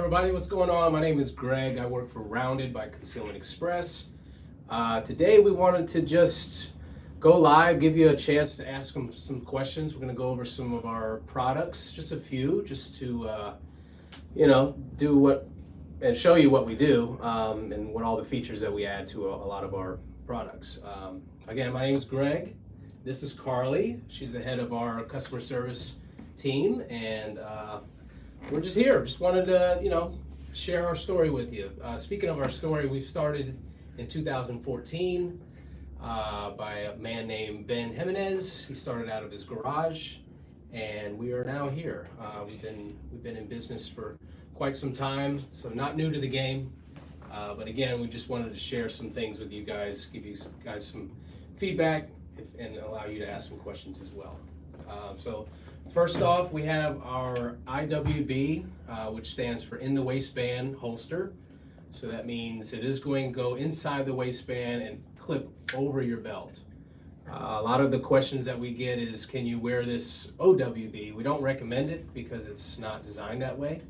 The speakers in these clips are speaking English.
everybody, what's going on? My name is Greg. I work for Rounded by Concealment Express. Today we wanted to just go live, give you a chance to ask some questions. We're going to go over some of our products, just a few, just to do what and show you what we do and what all the features that we add to a lot of our products. Again, my name is Greg. This is Carly. She's the head of our customer service team, and we're just here. Just wanted to, share our story with you. Speaking of our story, we started in 2014 by a man named Ben Jimenez. He started out of his garage, and we are now here. We've been in business for quite some time, so not new to the game. But again, we just wanted to share some things with you guys, give you guys some feedback, and allow you to ask some questions as well. So first off, we have our IWB, which stands for in the waistband holster. So that means it is going to go inside the waistband and clip over your belt. A lot of the questions that we get is, can you wear this OWB? We don't recommend it because it's not designed that way.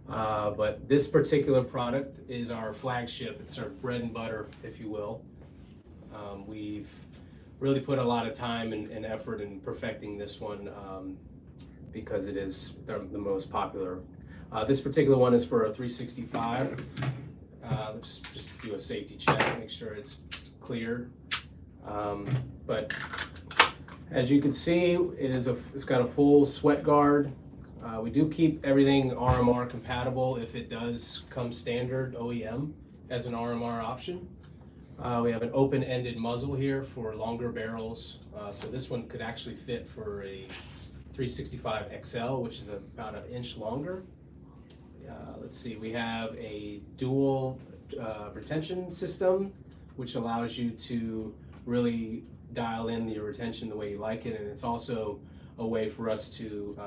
But this particular product is our flagship. It's our bread and butter, if you will. We've really put a lot of time and effort in perfecting this one because it is the most popular. This particular one is for a 365. Let's just do a safety check, make sure it's clear. But as you can see, it's got a full sweat guard. We do keep everything RMR compatible if it does come standard OEM as an RMR option. We have an open-ended muzzle here for longer barrels. So this one could actually fit for a 365 XL, which is about an inch longer. Let's see, we have a dual retention system, which allows you to really dial in your retention the way you like it. And it's also a way for us to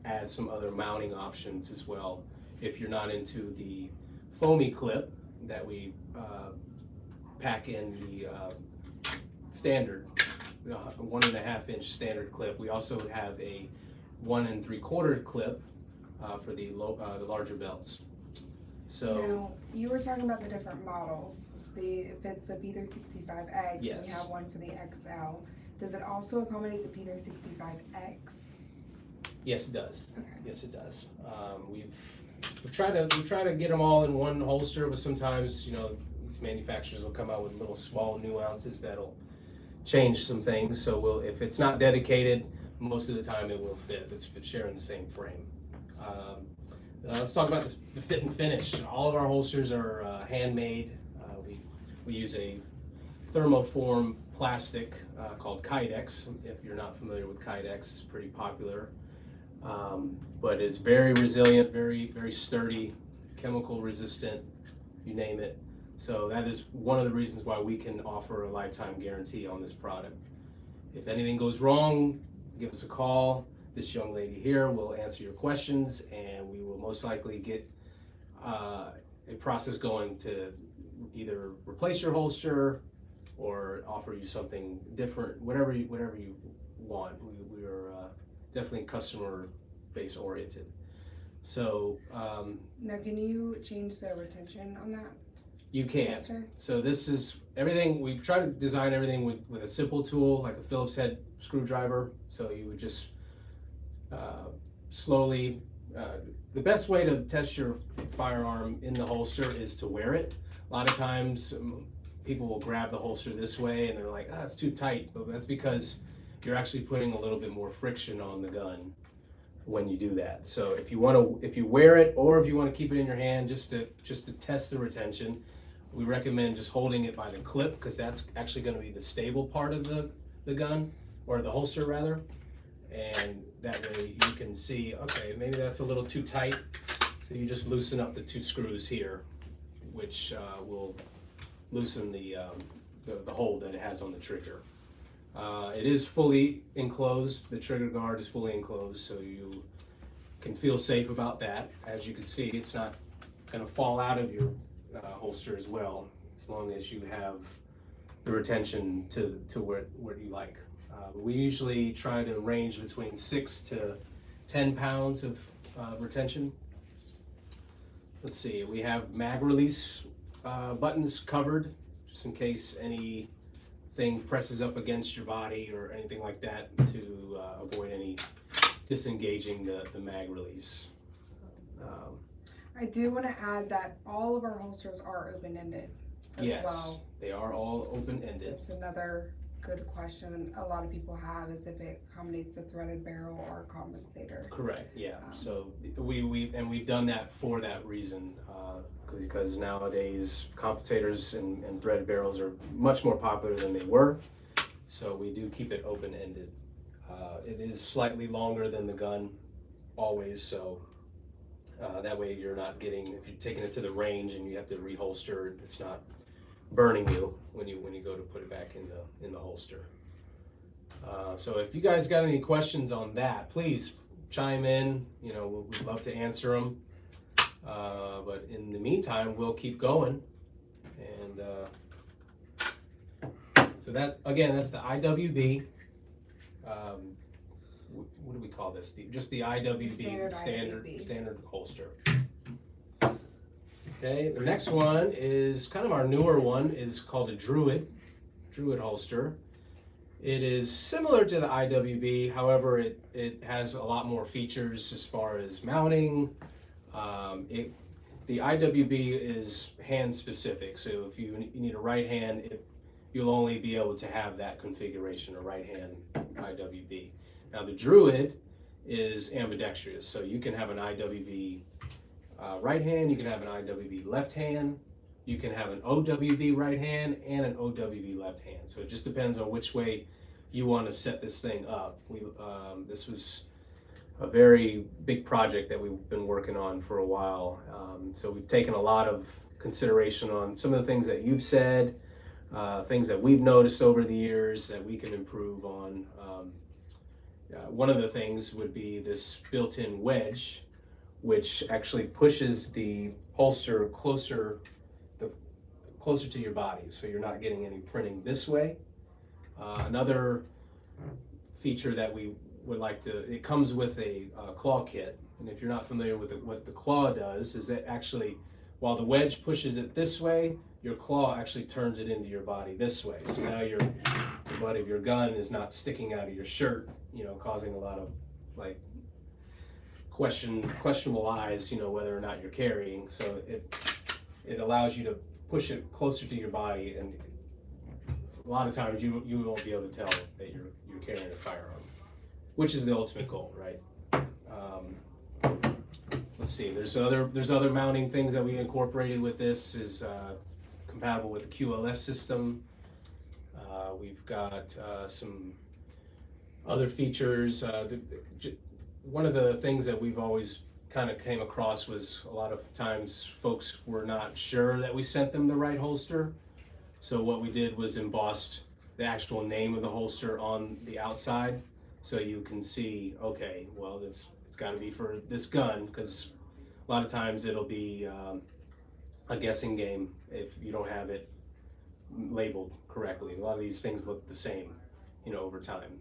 add some other mounting options as well. If you're not into the foamy clip that we pack in the standard 1.5 inch standard clip, we also have a 1 3/4 clip for the larger belts. So now, you were talking about the different models. If it's the P365X, yes. And you have one for the XL. Does it also accommodate the P365X? Yes, it does. Okay. Yes, it does. We try to get them all in one holster, but sometimes these manufacturers will come out with little small nuances that'll change some things. So if it's not dedicated, most of the time it will fit. If it's sharing the same frame. Let's talk about the fit and finish. All of our holsters are handmade. We use a thermoform plastic called Kydex. If you're not familiar with Kydex, it's pretty popular. But it's very resilient, very, very sturdy, chemical resistant, you name it. So that is one of the reasons why we can offer a lifetime guarantee on this product. If anything goes wrong, give us a call. This young lady here will answer your questions, and we will most likely get a process going to either replace your holster or offer you something different, whatever you want. We are definitely customer base oriented. So now, can you change the retention on that? You can. Holster? So this is everything. We've tried to design everything with a simple tool like a Phillips head screwdriver. So you would just slowly. The best way to test your firearm in the holster is to wear it. A lot of times people will grab the holster this way and they're like, it's too tight. But that's because you're actually putting a little bit more friction on the gun when you do that. So if you wear it, or if you want to keep it in your hand just to test the retention, we recommend just holding it by the clip, because that's actually going to be the stable part of the gun, or the holster rather. And that way you can see, okay, maybe that's a little too tight. So you just loosen up the 2 screws here, which will loosen the hold that it has on the trigger. It is fully enclosed. The trigger guard is fully enclosed, so you can feel safe about that. As you can see, it's not going to fall out of your holster as well, as long as you have the retention to where you like. We usually try to range between 6 to 10 pounds of retention. let's see, we have mag release buttons covered, just in case anything presses up against your body or anything like that, to avoid any disengaging the mag release. I do want to add that all of our holsters are open-ended as Yes, well. they are all open-ended. It's another good question a lot of people have, is if it accommodates a threaded barrel or a compensator. Correct, yeah. So we've done that for that reason, because nowadays compensators and threaded barrels are much more popular than they were. So we do keep it open-ended. It is slightly longer than the gun, always, so that way you're not getting, if you're taking it to the range and you have to reholster, it's not burning you when you go to put it back in the holster. So if you guys got any questions on that, please chime in. We'd love to answer them. But in the meantime, we'll keep going. And so that, again, that's the IWB. What do we call this? Just the IWB, standard holster. Okay, the next one is kind of our newer one, is called a Druid holster. It is similar to the IWB, however, it has a lot more features as far as mounting. The IWB is hand specific, so if you need a right hand, you'll only be able to have that configuration, a right hand IWB. Now the Druid is ambidextrous, so you can have an IWB right hand, you can have an IWB left hand, you can have an OWB right hand and an OWB left hand. So it just depends on which way you want to set this thing up. This was a very big project that we've been working on for a while. So we've taken a lot of consideration on some of the things that you've said, things that we've noticed over the years that we can improve on. One of the things would be this built-in wedge, which actually pushes the holster closer to your body, so you're not getting any printing this way. Another feature that we would like to, it comes with a claw kit, and if you're not familiar with what the claw does, is that actually, while the wedge pushes it this way, your claw actually turns it into your body this way. So now the butt of your gun is not sticking out of your shirt, causing a lot of like questionable eyes, whether or not you're carrying. So it allows you to push it closer to your body, and a lot of times you won't be able to tell that you're carrying a firearm, which is the ultimate goal, right? Let's see. There's other mounting things that we incorporated with this. Is compatible with the QLS system. We've got some other features. One of the things that we've always kind of came across was a lot of times folks were not sure that we sent them the right holster. So what we did was embossed the actual name of the holster on the outside, so you can see, okay, well, it's got to be for this gun, because a lot of times it'll be a guessing game if you don't have it labeled correctly. A lot of these things look the same, over time.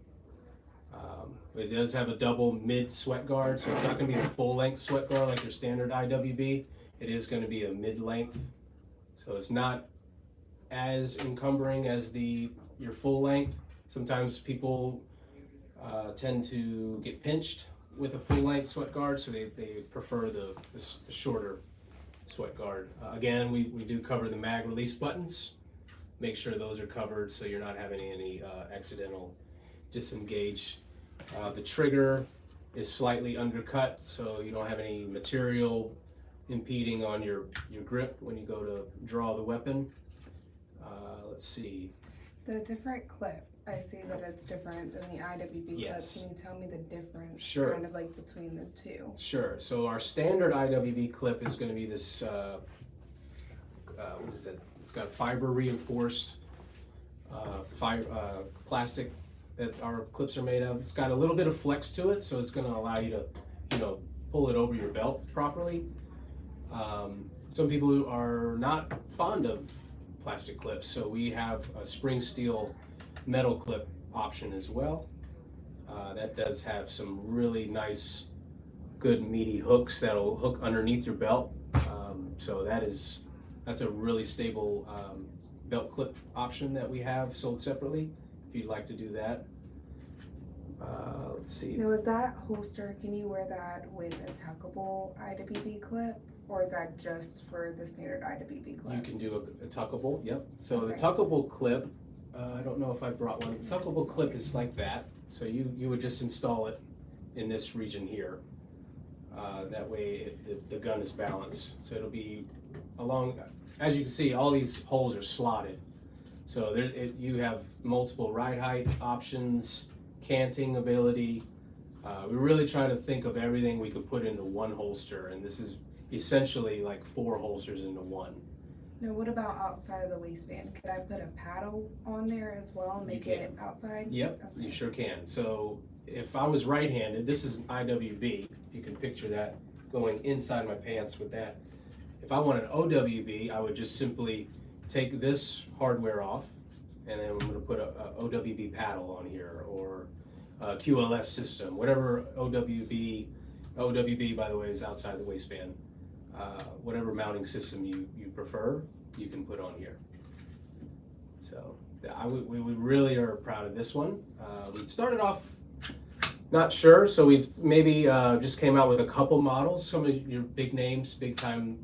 It does have a double mid sweat guard, so it's not going to be a full length sweat guard like your standard IWB. It is going to be a mid length, so it's not as encumbering as your full length. Sometimes people tend to get pinched with a full length sweat guard, so they prefer the shorter sweat guard. Again, we do cover the mag release buttons. Make sure those are covered so you're not having any accidental disengage. The trigger is slightly undercut, so you don't have any material impeding on your grip when you go to draw the weapon. Let's see. The different clip, I see that it's different than the IWB Yes. clip. Can you tell me the difference? Sure. Kind of like between the two. Sure. So our standard IWB clip is going to be this, what is it? It's got fiber reinforced plastic that our clips are made of. It's got a little bit of flex to it, so it's going to allow you to, pull it over your belt properly. Some people who are not fond of plastic clips, so we have a spring steel metal clip option as well. That does have some really nice, good meaty hooks that'll hook underneath your belt. So that's a really stable belt clip option that we have sold separately, if you'd like to do that. Let's see. Now, is that holster, can you wear that with a tuckable IWB clip, or is that just for the standard IWB clip? You can do a tuckable, yep. So Okay. the tuckable clip, I don't know if I brought one. The tuckable clip is like that. So you would just install it in this region here. That way the gun is balanced. So it'll be along, as you can see, all these holes are slotted. So you have multiple ride height options, canting ability. We really try to think of everything we could put into one holster, and this is essentially like 4 holsters into one. Now, what about outside of the waistband? Could I put a paddle on there as well and make it outside? Yep, okay. You sure can. So if I was right-handed, this is an IWB. You can picture that going inside my pants with that. If I want an OWB, I would just simply take this hardware off, and then I'm going to put a OWB paddle on here, or a QLS system, whatever OWB, by the way, is outside the waistband. Whatever mounting system you prefer, you can put on here. So we really are proud of this one. We started off not sure, so we've maybe just came out with a couple models. Some of your big names, big time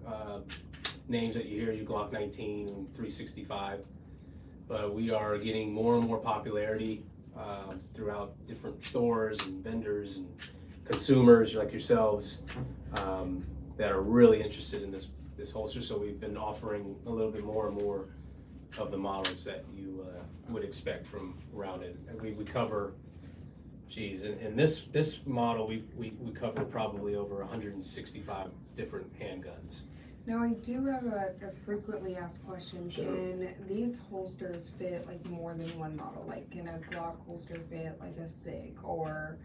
names that you hear, you Glock 19 and 365. But we are getting more and more popularity throughout different stores and vendors and consumers like yourselves that are really interested in this holster. So we've been offering a little bit more and more of the models that you would expect from Rounded. And we cover, geez, in this model we cover probably over 165 different handguns. Now, I do have a frequently asked question. Sure. Can these holsters fit like more than one model? Like, can a Glock holster fit like a SIG or?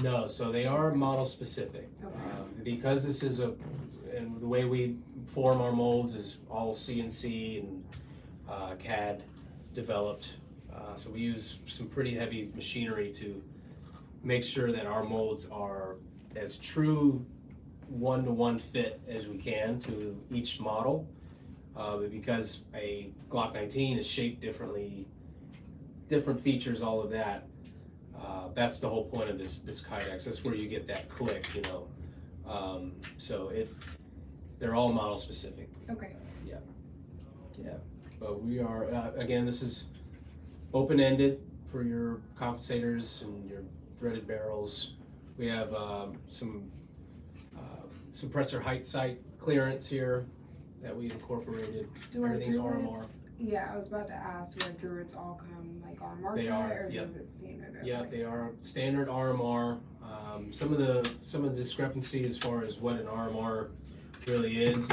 No, so they are model specific. Okay. Because this is and the way we form our molds is all CNC and CAD developed. So we use some pretty heavy machinery to make sure that our molds are as true one-to-one fit as we can to each model, because a Glock 19 is shaped differently, different features, all of that. That's the whole point of this Kydex. That's where you get that click, you know. So they're all model specific. Okay. Yeah. But we are again, this is open-ended for your compensators and your threaded barrels. We have some suppressor height sight clearance here that we incorporated. Do Everything's our RMR. Druids, yeah, I was about to ask, do our Druids all come like RMR? They are, or yep. is it standard? Yeah, they are standard RMR. Some of the discrepancy as far as what an RMR really is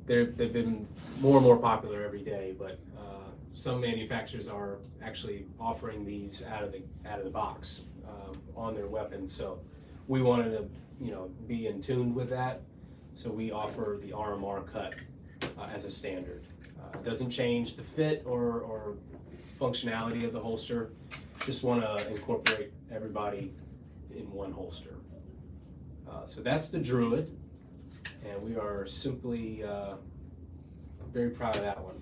they've been more and more popular every day, but some manufacturers are actually offering these out of the box on their weapons. So we wanted to, be in tune with that. So we offer the RMR cut as a standard. It doesn't change the fit or functionality of the holster. Just want to incorporate everybody in one holster. So that's the Druid, and we are simply very proud of that one.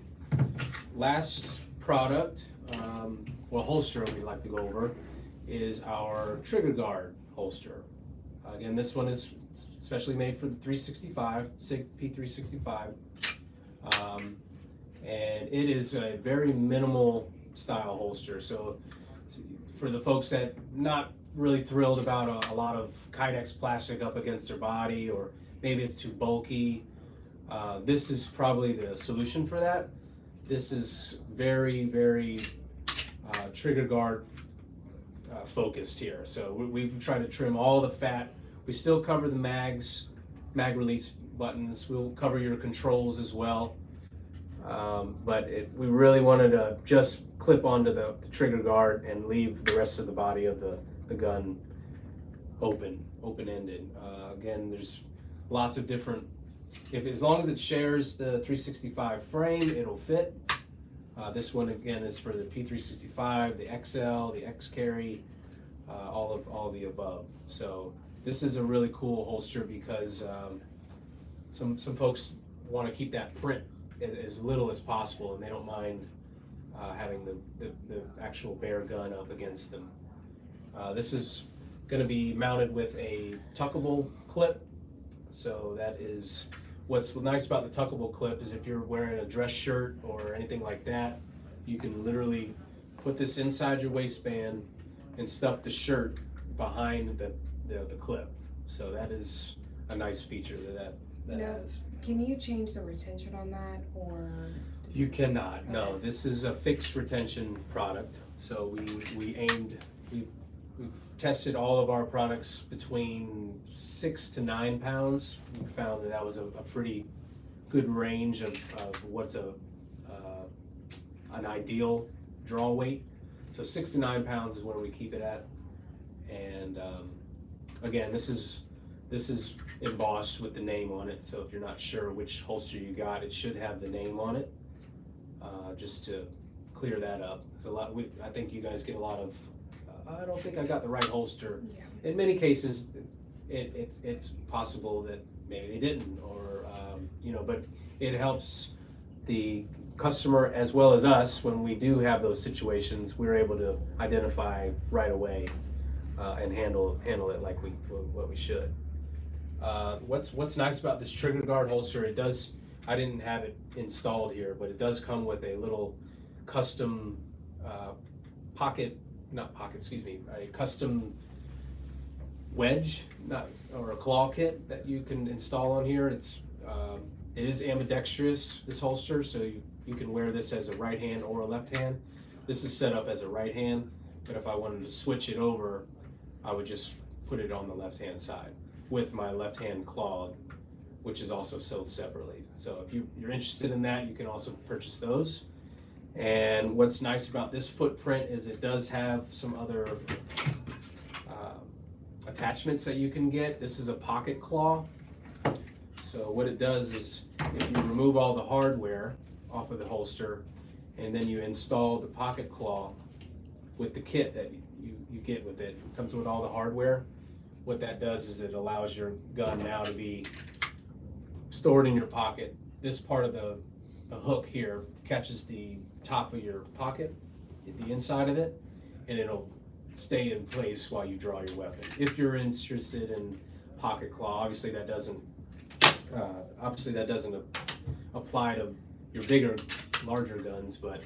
Last product, holster we'd like to go over is our trigger guard holster. Again, this one is especially made for the 365, SIG P365. And it is a very minimal style holster. So for the folks that not really thrilled about a lot of Kydex plastic up against their body, or maybe it's too bulky, this is probably the solution for that. This is very, very trigger guard focused here. So we've tried to trim all the fat. We still cover the mag release buttons. We'll cover your controls as well. But we really wanted to just clip onto the trigger guard and leave the rest of the body of the gun open-ended. Again, there's lots of different, as long as it shares the 365 frame, it'll fit. This one again is for the P365, the XL, the X carry, all of the above. So this is a really cool holster because some folks want to keep that print as little as possible, and they don't mind having the actual bare gun up against them. This is going to be mounted with a tuckable clip. So that is what's nice about the tuckable clip is if you're wearing a dress shirt or anything like that, you can literally put this inside your waistband and stuff the shirt behind the clip. So that is a nice feature that has. Can you change the retention on that, or? You cannot. No, this is a fixed retention product. So we've tested all of our products between 6 to 9 pounds. We found that was a pretty good range of what's an ideal draw weight. So 6 to 9 pounds is where we keep it at. And again, this is embossed with the name on it. So if you're not sure which holster you got, it should have the name on it. Just to clear that up. It's a lot. I think you guys get a lot of. I don't think I got the right holster. Yeah. In many cases, it's possible that maybe they didn't, or but it helps the customer as well as us when we do have those situations. We're able to identify right away and handle it like what we should. What's nice about this trigger guard holster? It does. I didn't have it installed here, but it does come with a little custom a custom wedge, or a claw kit that you can install on here. It is ambidextrous, this holster, so you can wear this as a right hand or a left hand. This is set up as a right hand, but if I wanted to switch it over, I would just put it on the left hand side with my left hand claw, which is also sold separately. So if you're interested in that, you can also purchase those. And what's nice about this footprint is it does have some other attachments that you can get. This is a pocket claw. So what it does is if you remove all the hardware off of the holster and then you install the pocket claw with the kit that you get with it, it comes with all the hardware. What that does is it allows your gun now to be stored in your pocket. This part of the hook here catches the top of your pocket, the inside of it, and it'll stay in place while you draw your weapon. If you're interested in pocket claw, obviously that doesn't apply to your bigger, larger guns, but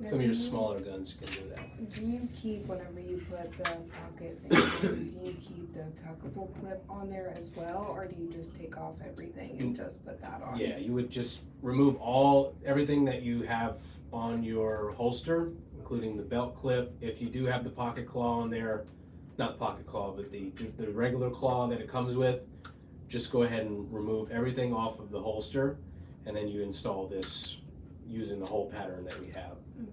some of your smaller guns can do that. Do you keep, whenever you put the pocket thing, do you keep the tuckable clip on there as well, or do you just take off everything and just put that on? Yeah, you would just remove everything that you have on your holster, including the belt clip. If you do have the pocket claw on there, not pocket claw, but the regular claw that it comes with, just go ahead and remove everything off of the holster, and then you install this using the whole pattern that we have. Okay.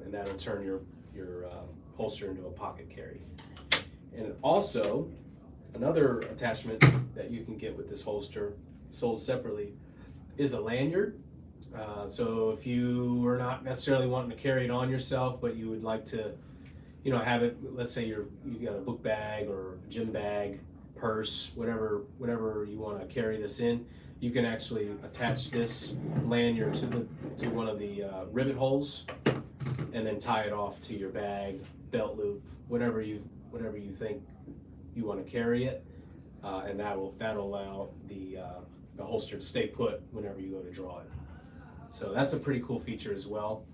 And that'll turn your holster into a pocket carry. And also, another attachment that you can get with this holster, sold separately, is a lanyard. So if you are not necessarily wanting to carry it on yourself, but you would like to, have it, let's say you got a book bag or a gym bag, purse, whatever you want to carry this in, you can actually attach this lanyard to one of the rivet holes, and then tie it off to your bag, belt loop, whatever you think you want to carry it, and that'll allow the holster to stay put whenever you go to draw it. So that's a pretty cool feature as well.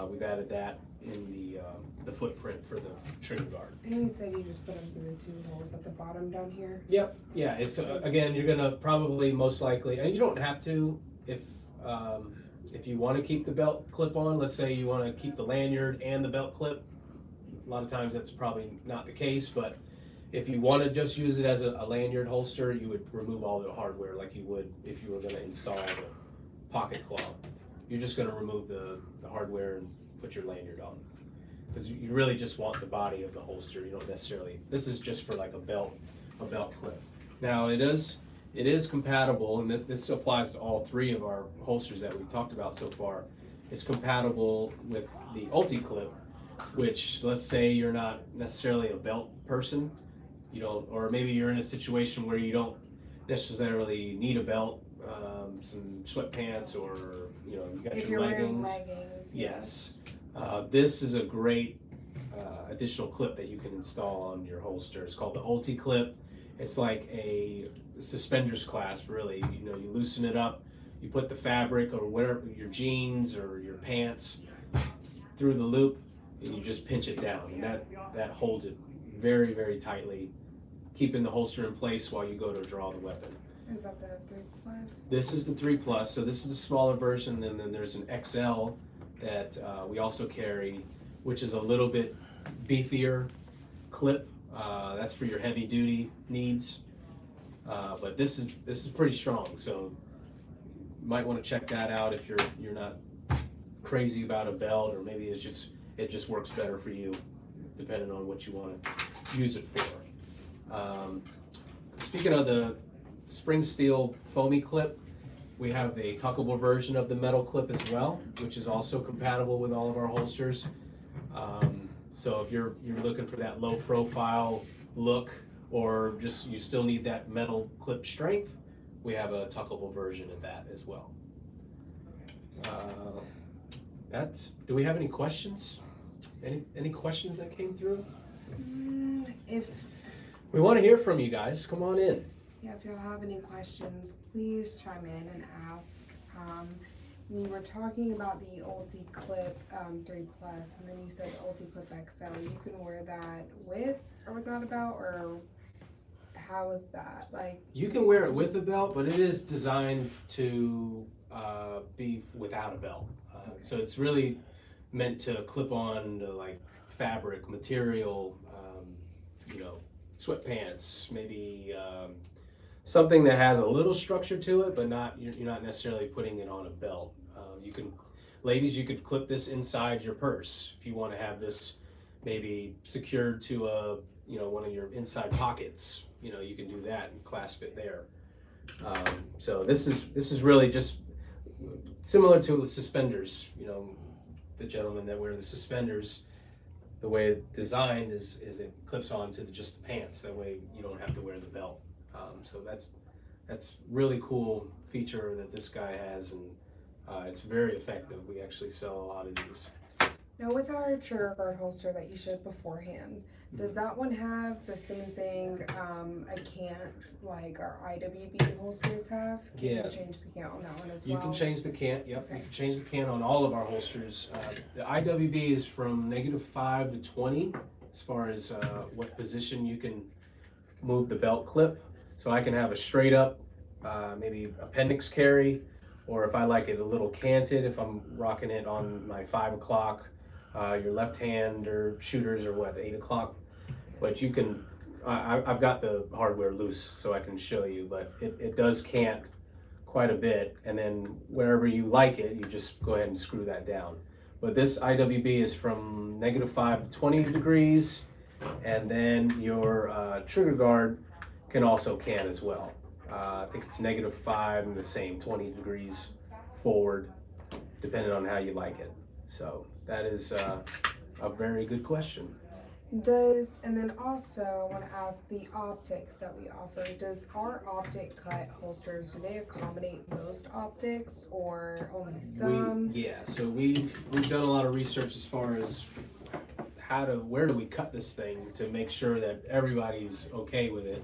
We've added that in the footprint for the trigger guard. And you said you just put them through the 2 holes at the bottom down here? Yep. Yeah. It's again, you're gonna probably most likely, and you don't have to if you want to keep the belt clip on. Let's say you want to keep the lanyard and the belt clip. A lot of times that's probably not the case, but if you want to just use it as a lanyard holster, you would remove all the hardware like you would if you were going to install the pocket claw. You're just going to remove the hardware and put your lanyard on, because you really just want the body of the holster. You don't necessarily. This is just for like a belt clip. Now it is compatible, and this applies to all 3 of our holsters that we've talked about so far. It's compatible with the Ulti clip, which, let's say you're not necessarily a belt person, or maybe you're in a situation where you don't necessarily need a belt, some sweatpants, or you got If your you're wearing leggings. leggings. Yes. This is a great additional clip that you can install on your holster. It's called the Ulti clip. It's like a suspenders clasp, really. You loosen it up, you put the fabric or whatever, your jeans or your pants, through the loop, and you just pinch it down, and that holds it very, very tightly, keeping the holster in place while you go to draw the weapon. Is that the 3 Plus? This is the 3 Plus, so this is the smaller version, and then there's an XL that we also carry, which is a little bit beefier clip. That's for your heavy duty needs. But this is pretty strong, so you might want to check that out if you're not crazy about a belt, or maybe it just works better for you, depending on what you want to use it for. Speaking of the spring steel foamy clip, we have a tuckable version of the metal clip as well, which is also compatible with all of our holsters. So if you're looking for that low profile look, or just you still need that metal clip strength, we have a tuckable version of that as well. Do we have any questions? Any questions that came through? If We want to hear from you guys. Come on in. Yeah, if y'all have any questions, please chime in and ask. We were talking about the Ulti Clip 3 Plus, and then you said Ulti Clip XL. You can wear that with or without a belt, or how is that? Like, you can wear it with a belt, but it is designed to be without a belt. So it's really meant to clip on to, like, fabric, material, sweatpants, maybe something that has a little structure to it, but you're not necessarily putting it on a belt. Ladies, you could clip this inside your purse if you want to have this maybe secured to one of your inside pockets. You can do that and clasp it there. So this is really just similar to the suspenders. The gentleman that wear the suspenders, the way it's designed is it clips onto just the pants. That way you don't have to wear the belt. So that's really cool feature that this guy has, and it's very effective. We actually sell a lot of these. now with our trigger guard holster that you showed beforehand, does that one have the same thing a cant like our IWB holsters have? Can you change the cant on that one as well? You can change the cant, yep. Okay. You can change the cant on all of our holsters. The IWB is from -5 to 20 as far as what position you can move the belt clip. So I can have a straight up, maybe appendix carry, or if I like it a little canted, if I'm rocking it on my 5 o'clock, your left-hander shooters are 8 o'clock. But you can, I've got the hardware loose so I can show you, but it does cant quite a bit, and then wherever you like it, you just go ahead and screw that down. But this IWB is from -5 to 20 degrees, and then your trigger guard can also cant as well. I think it's -5 and the same 20 degrees forward, depending on how you like it. So that is a very good question. And then also I want to ask the optics that we offer. Does our optic cut holsters, do they accommodate most optics or only some? So we've done a lot of research as far as where do we cut this thing to make sure that everybody's okay with it,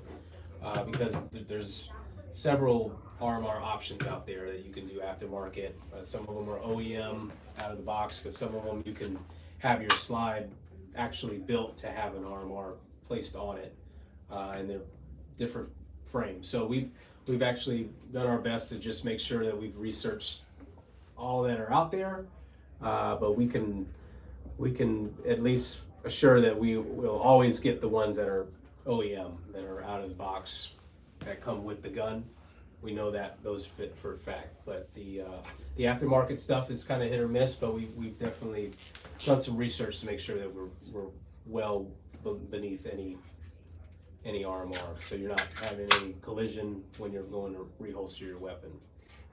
because there's several RMR options out there that you can do aftermarket. Some of them are OEM out of the box, but some of them you can have your slide actually built to have an RMR placed on it, and they're different frames. So we've actually done our best to just make sure that we've researched all that are out there, but we can at least assure that we will always get the ones that are OEM, that are out of the box, that come with the gun. We know that those fit for a fact, but the aftermarket stuff is kind of hit or miss. But we've definitely done some research to make sure that we're well beneath any RMR, so you're not having any collision when you're going to reholster your weapon.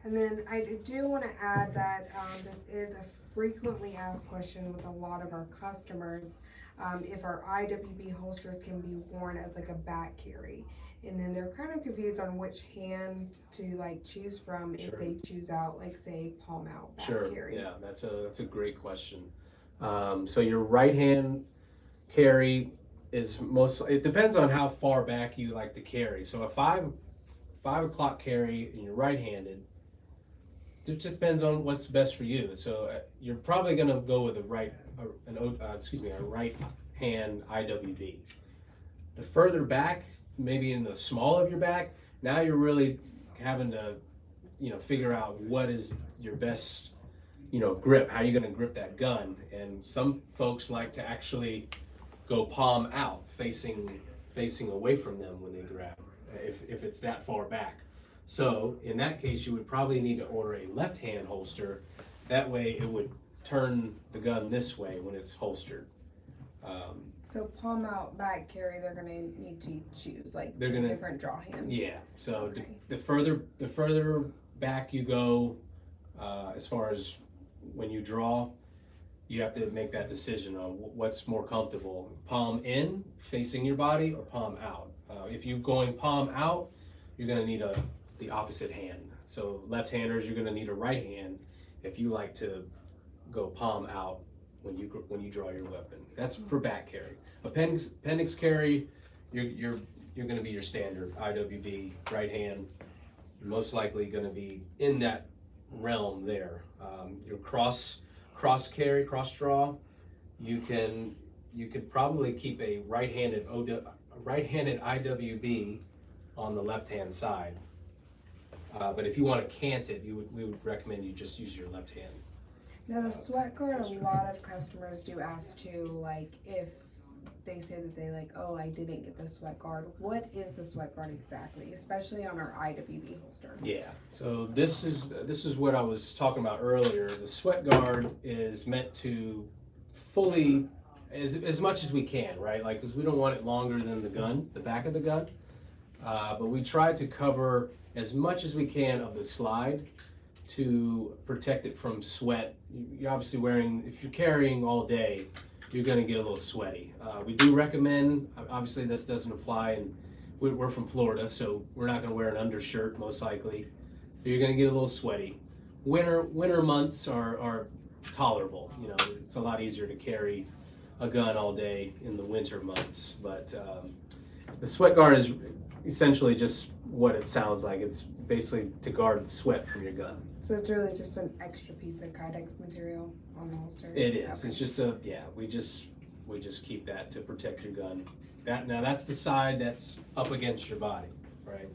And then I do want to add that this is a frequently asked question with a lot of our customers, if our IWB holsters can be worn as like a back carry. and then they're kind of confused on which hand to like choose from if Sure. they choose out, like say palm out back Sure. carry. Yeah, that's a great question. So your right hand carry is most. It depends on how far back you like to carry. So a five o'clock carry and you're right-handed. It just depends on what's best for you. So you're probably gonna go with a a right hand IWB. The further back, maybe in the small of your back, now you're really having to, figure out what is your best, grip. How are you going to grip that gun? And some folks like to actually go palm out, facing away from them when they grab, if it's that far back. So in that case, you would probably need to order a left-hand holster. That way, it would turn the gun this way when it's holstered. So palm out back carry, they're gonna need to choose like They're gonna- different draw hand. Yeah. So Okay. the further back you go, as far as when you draw, you have to make that decision on what's more comfortable: palm in, facing your body, or palm out. If you're going palm out, you're gonna need the opposite hand. So left-handers, you're gonna need a right hand if you like to go palm out when you draw your weapon. That's for back carry. Appendix carry, you're going to be your standard IWB right hand. You're most likely going to be in that realm there. Your cross carry, cross draw, you could probably keep a right-handed IWB on the left-hand side. But if you want to cant it, we would recommend you just use your left hand. Now the sweat guard, a lot of customers do ask too, like if they say that they like, oh, I didn't get the sweat guard. What is the sweat guard exactly, especially on our IWB holster? Yeah. So this is what I was talking about earlier. The sweat guard is meant to fully, as much as we can, right? Like, because we don't want it longer than the gun, the back of the gun. But we try to cover as much as we can of the slide to protect it from sweat. You're obviously if you're carrying all day, you're going to get a little sweaty. We do recommend, obviously this doesn't apply, and we're from Florida, so we're not going to wear an undershirt most likely. So you're going to get a little sweaty. Winter months are tolerable. It's a lot easier to carry a gun all day in the winter months. But the sweat guard is essentially just what it sounds like. It's basically to guard sweat from your gun. So it's really just an extra piece of Kydex material on the holster? It is. Okay. It's just we just keep that to protect your gun. That's the side that's up against your body, right?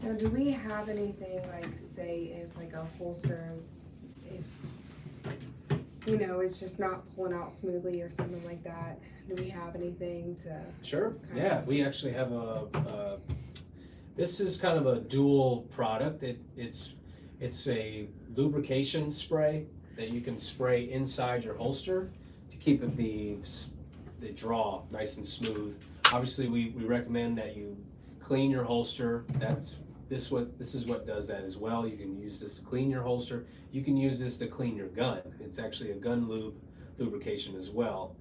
Now, do we have anything like, say, if like a holster is, if it's just not pulling out smoothly or something like that? Do we have anything to? Sure. Yeah, we actually have this is kind of a dual product. It's a lubrication spray that you can spray inside your holster to keep the draw nice and smooth. Obviously, we recommend that you clean your holster. This is what does that as well. You can use this to clean your holster. You can use this to clean your gun. It's actually a gun lubrication as well.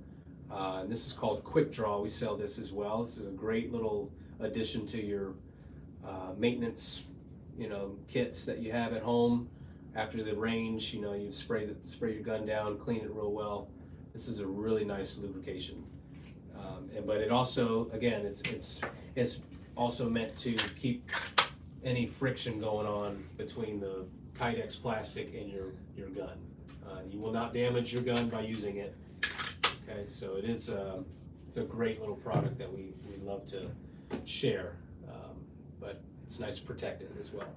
And this is called Quick Draw. We sell this as well. This is a great little addition to your maintenance, kits that you have at home. After the range, you spray your gun down, clean it real well. This is a really nice lubrication. But it also, again, it's also meant to keep any friction going on between the Kydex plastic and your gun. You will not damage your gun by using it. Okay, so it's a great little product that we love to share, but it's nice to protect it as well.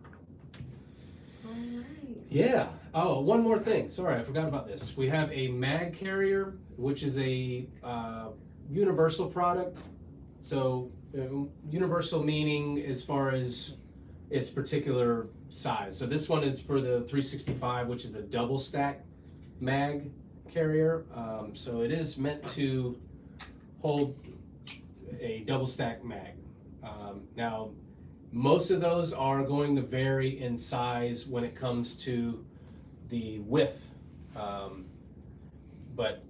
All right. Yeah. Oh, one more thing. Sorry, I forgot about this. We have a mag carrier, which is a universal product. So universal meaning as far as its particular size. So this one is for the 365, which is a double stack mag carrier. So it is meant to hold a double stack mag. Now, most of those are going to vary in size when it comes to the width, but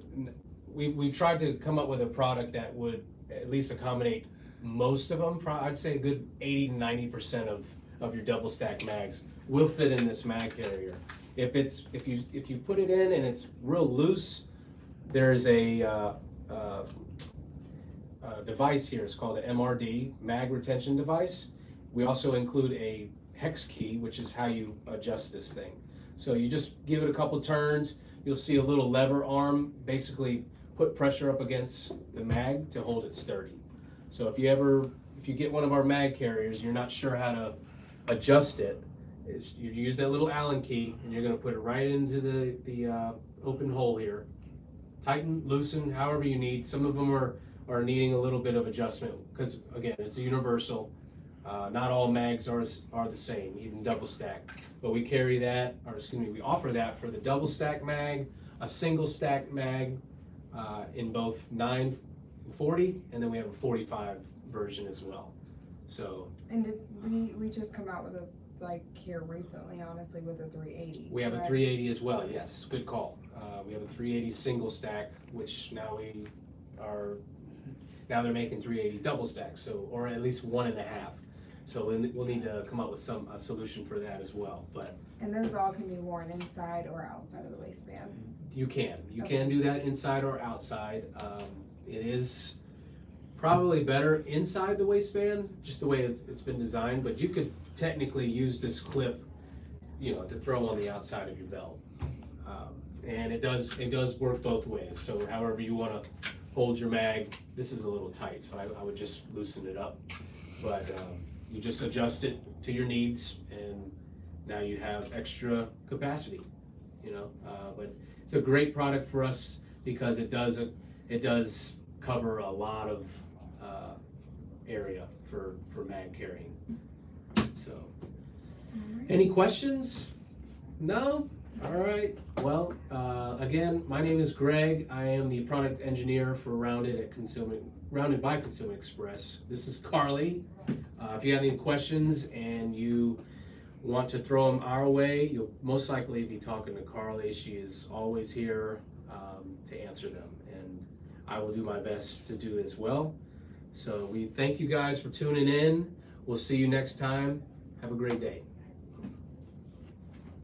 we've tried to come up with a product that would at least accommodate most of them, I'd say a good 80 to 90% of your double stack mags will fit in this mag carrier. If you put it in and it's real loose, there's a device here. It's called an MRD, mag retention device. We also include a hex key, which is how you adjust this thing. So you just give it a couple turns. You'll see a little lever arm basically put pressure up against the mag to hold it sturdy. So if you get one of our mag carriers, you're not sure how to adjust it, you use that little Allen key and you're going to put it right into the open hole here. Tighten, loosen, however you need. Some of them are needing a little bit of adjustment because, again, it's a universal. Not all mags are the same, even double stack. But we carry that, or excuse me, we offer that for the double stack mag, a single stack mag in both 9 and 40, and then we have a 45 version as well. So. And did we just come out with a, like here recently, honestly, with a 380? We have a 380 as well, yes, good call. We have a 380 single stack, which now they're making 380 double stack, so, or at least 1.5. So we'll need to come up with a solution for that as well. But and those all can be worn inside or outside of the waistband. You can do that inside or outside. It is probably better inside the waistband, just the way it's been designed. But you could technically use this clip, to throw on the outside of your belt, and it does work both ways. So however you want to hold your mag, this is a little tight, so I would just loosen it up. But you just adjust it to your needs, and now you have extra capacity. But it's a great product for us because it does cover a lot of area for mag carrying. So, any questions? No? All right. Well, again, my name is Greg. I am the product engineer for Rounded by Concealment Express. This is Carly. If you have any questions and you want to throw them our way, you'll most likely be talking to Carly. She is always here to answer them, and I will do my best to do as well. So we thank you guys for tuning in. We'll see you next time. Have a great day.